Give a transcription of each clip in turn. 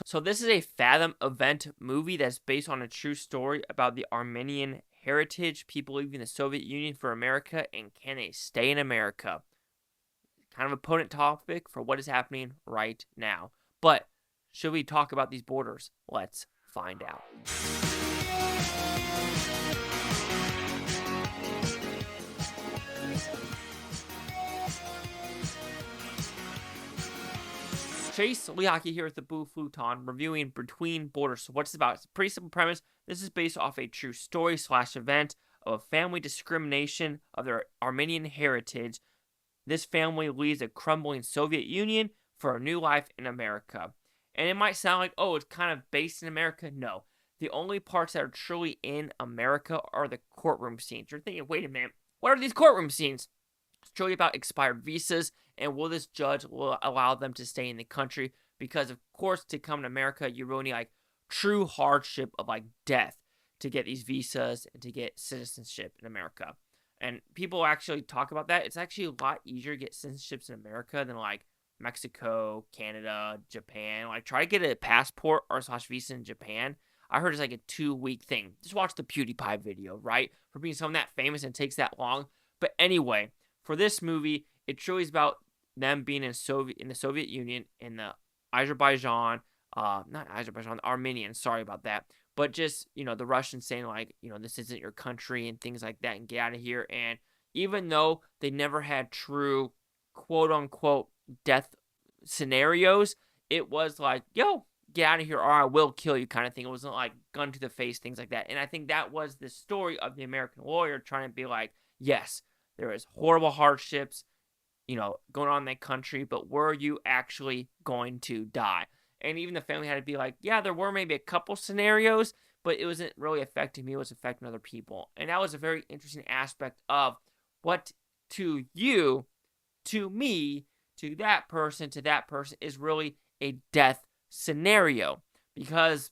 So this is a Fathom event movie that's based on a true story about the Armenian heritage, people leaving the Soviet Union for America, and can they stay in America? Kind of a potent topic for what is happening right now. But should we talk about these borders? Let's find out. Chase Liaki here with the Blue Futon, reviewing Between Borders. So what's it about? It's a pretty simple premise. This is based off a true story / event of a family discrimination of their Armenian heritage. This family leaves a crumbling Soviet Union for a new life in America. And it might sound like, oh, it's kind of based in America. No. The only parts that are truly in America are the courtroom scenes. You're thinking, wait a minute, what are these courtroom scenes? It's truly about expired visas, and will this judge will allow them to stay in the country? Because, of course, to come to America, you really need, like, true hardship of, like, death to get these visas and to get citizenship in America. And people actually talk about that. It's actually a lot easier to get citizenships in America than, like, Mexico, Canada, Japan. Like, try to get a passport or / visa in Japan. I heard it's like a 2-week thing. Just watch the PewDiePie video, right? For being someone that famous and takes that long. But anyway, for this movie, it truly is about them being in the Soviet Union, in the Azerbaijan, the Armenian, sorry about that. But just, the Russians saying, like, this isn't your country and things like that and get out of here. And even though they never had true, quote-unquote, death scenarios, it was like, yo, get out of here or I will kill you kind of thing. It wasn't like gun to the face, things like that. And I think that was the story of the American lawyer trying to be like, yes, there is horrible hardships, going on in that country, but were you actually going to die? And even the family had to be like, yeah, there were maybe a couple scenarios, but it wasn't really affecting me. It was affecting other people. And that was a very interesting aspect of what to you, to me, to that person is really a death scenario. Because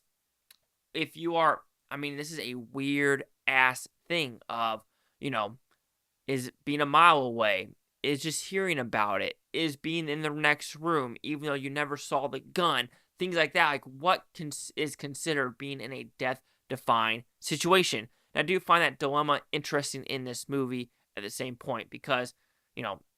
if you are, this is a weird ass thing of, is being a mile away, is just hearing about it, is being in the next room, even though you never saw the gun, things like that. Like, what is considered being in a death-defying situation? And I do find that dilemma interesting in this movie at the same point because,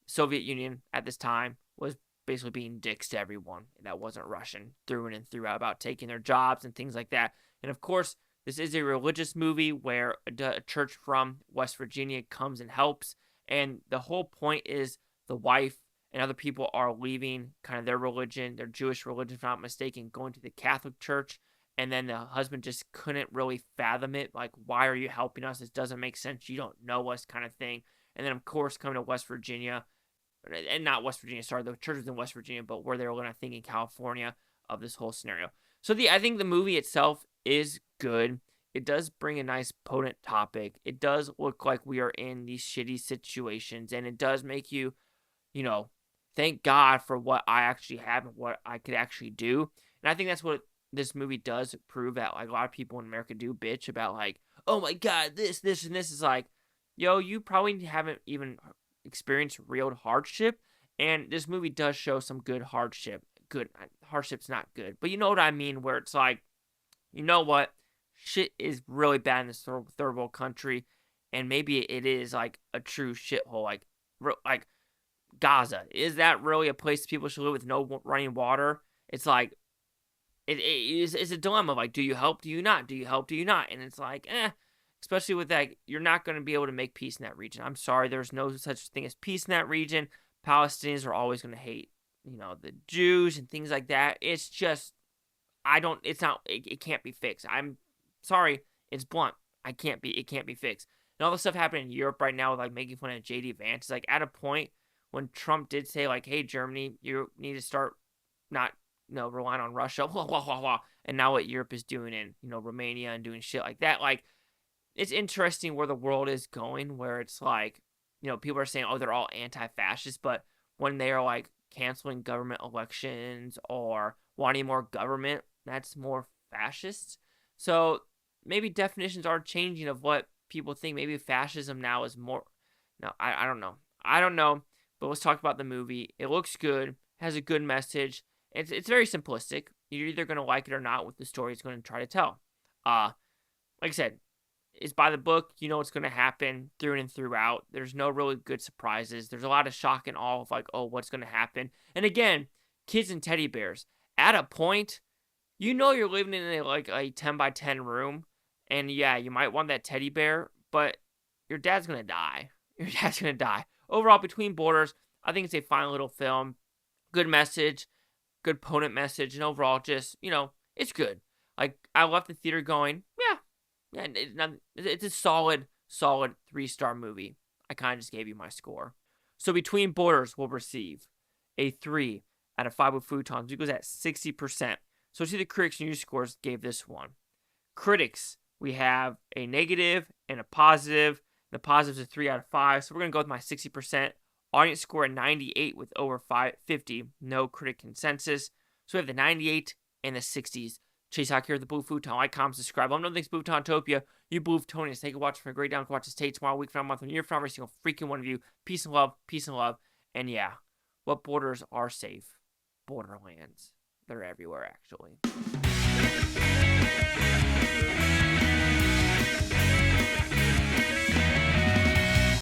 Soviet Union at this time was basically being dicks to everyone that wasn't Russian through and throughout about taking their jobs and things like that. And of course, this is a religious movie where a church from West Virginia comes and helps. And the whole point is the wife and other people are leaving kind of their religion, their Jewish religion, if I'm not mistaken, going to the Catholic Church. And then the husband just couldn't really fathom it. Like, why are you helping us? This doesn't make sense. You don't know us kind of thing. And then, of course, coming to West Virginia, and not West Virginia, sorry, the church was in West Virginia, but where they were going to think in California of this whole scenario. So I think the movie itself is good. It does bring a nice potent topic. It does look like we are in these shitty situations, and it does make you, thank God for what I actually have and what I could actually do. And I think that's what this movie does prove that, like, a lot of people in America do bitch about, like, oh my God, this, and this is like, yo, you probably haven't even experienced real hardship. And this movie does show some good hardship. Good hardship's not good, but you know what I mean, where it's like, you know what? Shit is really bad in this third world country, and maybe it is like a true shithole, like Gaza. Is that really a place people should live with no running water? It's like it's a dilemma. Like, do you help? Do you not? Do you help? Do you not? And it's like, especially with that, you're not going to be able to make peace in that region. I'm sorry, there's no such thing as peace in that region. Palestinians are always going to hate, the Jews and things like that. It's just, it can't be fixed. I'm sorry, it's blunt. It can't be fixed. And all the stuff happening in Europe right now with, like, making fun of JD Vance, is like, at a point when Trump did say, like, hey, Germany, you need to start not, relying on Russia, blah, blah, blah, blah. And now what Europe is doing in, Romania and doing shit like that. Like, it's interesting where the world is going, where it's like, people are saying, oh, they're all anti-fascist, but when they are, like, canceling government elections or wanting more government, that's more fascist. So maybe definitions are changing of what people think. Maybe fascism now is more. No, I don't know. But let's talk about the movie. It looks good, has a good message. It's very simplistic, You're either going to like it or not what the story is going to try to tell. Like I said, it's by the book. You know what's going to happen through and throughout. There's no really good surprises. There's a lot of shock and awe of like, oh, what's going to happen? And again, kids and teddy bears. At a point, you know you're living in a 10 by 10 room. And yeah, you might want that teddy bear, but your dad's going to die. Your dad's going to die. Overall, Between Borders, I think it's a fine little film. Good message. Good opponent message. And overall, just, it's good. Like, I left the theater going, yeah, it's a solid 3-star movie. I kind of just gave you my score. So Between Borders will receive a 3 out of 5 with Futons. It goes at 60%. So see the critics and user scores gave this one. Critics, we have a negative and a positive. The positive is a 3 out of 5. So we're going to go with my 60%. Audience score at 98 with over 50. No critic consensus. So we have the 98 and the 60s. Chase Hawk here at the Blue Futon. Like, comment, subscribe. Let me know things Bluetoontopia. You Blue Futonians. Take a watch from a great down. Watch this tape tomorrow, week from a month, when you're from every single freaking one of you. Peace and love. Peace and love. And yeah, what borders are safe? Borderlands. They're everywhere, actually.